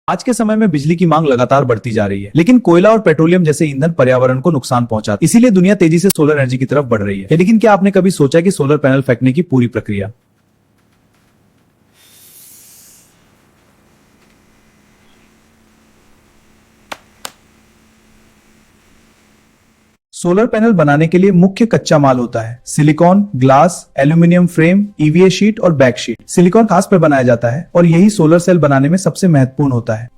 आज के समय में बिजली की मांग लगातार बढ़ती जा रही है, लेकिन कोयला और पेट्रोलियम जैसे ईंधन पर्यावरण को नुकसान पहुंचाते, इसीलिए दुनिया तेजी से सोलर एनर्जी की तरफ बढ़ रही है। लेकिन क्या आपने कभी सोचा कि सोलर पैनल फेंकने की पूरी प्रक्रिया सोलर पैनल बनाने के लिए मुख्य कच्चा माल होता है silicon, glass, aluminium frame, EVA sheet और बैक शीट। सिलिकॉन खास पर बनाया जाता है और यही सोलर सेल बनाने में सबसे महत्वपूर्ण होता है।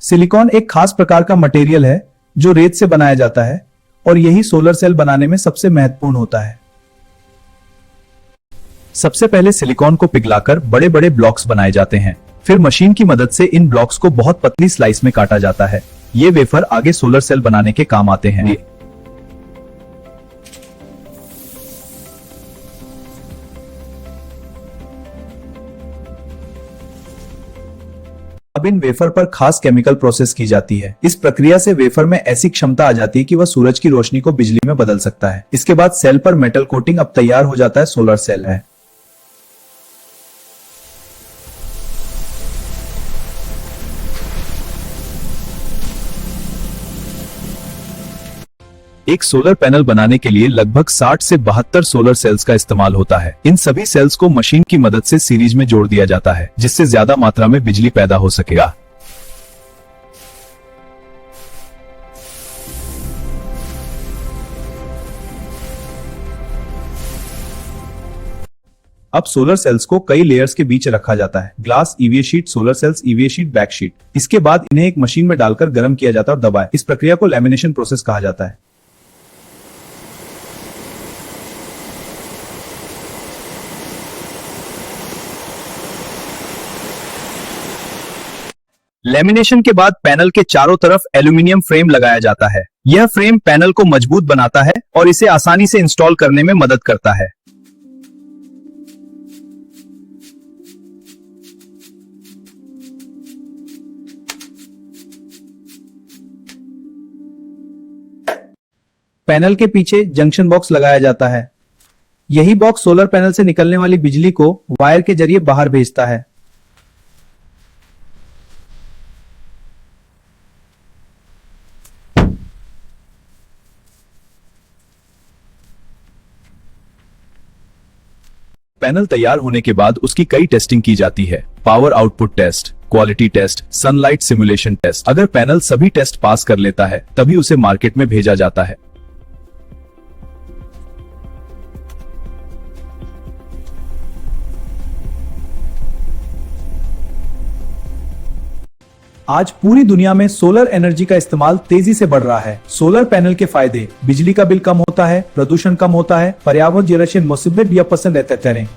सिलिकॉन एक खास प्रकार का मटेरियल है जो रेत से बनाया जाता है और यही सोलर सेल बनाने में सबसे महत्वपूर्ण होता है। सबसे पहले सिलिकॉन को पिघलाकर बड़े बड़े ब्लॉक्स बनाए जाते हैं। फिर मशीन की मदद से इन ब्लॉक्स को बहुत पतली स्लाइस में काटा जाता है। ये वेफर आगे सोलर सेल बनाने के काम आते हैं। अब इन वेफर पर खास केमिकल प्रोसेस की जाती है। इस प्रक्रिया से वेफर में ऐसी क्षमता आ जाती है कि वह सूरज की रोशनी को बिजली में बदल सकता है। इसके बाद सेल पर मेटल कोटिंग अब तैयार हो जाता है, सोलर सेल है। एक सोलर पैनल बनाने के लिए लगभग 60 से 72 सोलर सेल्स का इस्तेमाल होता है। इन सभी सेल्स को मशीन की मदद से सीरीज में जोड़ दिया जाता है, जिससे ज्यादा मात्रा में बिजली पैदा हो सकेगा। अब सोलर सेल्स को कई लेयर्स के बीच रखा जाता है, glass, EVA sheet, solar cells, EVA sheet, back sheet. इसके बाद इन्हें एक मशीन में डालकर गर्म किया जाता है और दबाए। इस प्रक्रिया को लैमिनेशन प्रोसेस कहा जाता है। लेमिनेशन के बाद पैनल के चारों तरफ एल्यूमिनियम फ्रेम लगाया जाता है। यह फ्रेम पैनल को मजबूत बनाता है और इसे आसानी से इंस्टॉल करने में मदद करता है। पैनल के पीछे जंक्शन बॉक्स लगाया जाता है। यही बॉक्स सोलर पैनल से निकलने वाली बिजली को वायर के जरिए बाहर भेजता है। पैनल तैयार होने के बाद उसकी कई टेस्टिंग की जाती है। Power output test, quality test, sunlight simulation test. अगर पैनल सभी टेस्ट पास कर लेता है तभी उसे मार्केट में भेजा जाता है। आज पूरी दुनिया में सोलर एनर्जी का इस्तेमाल तेजी से बढ़ रहा है। सोलर पैनल के फायदे: बिजली का बिल कम होता है, प्रदूषण कम होता है, पर्यावरण मुसीबत भी पसंद रहते हैं।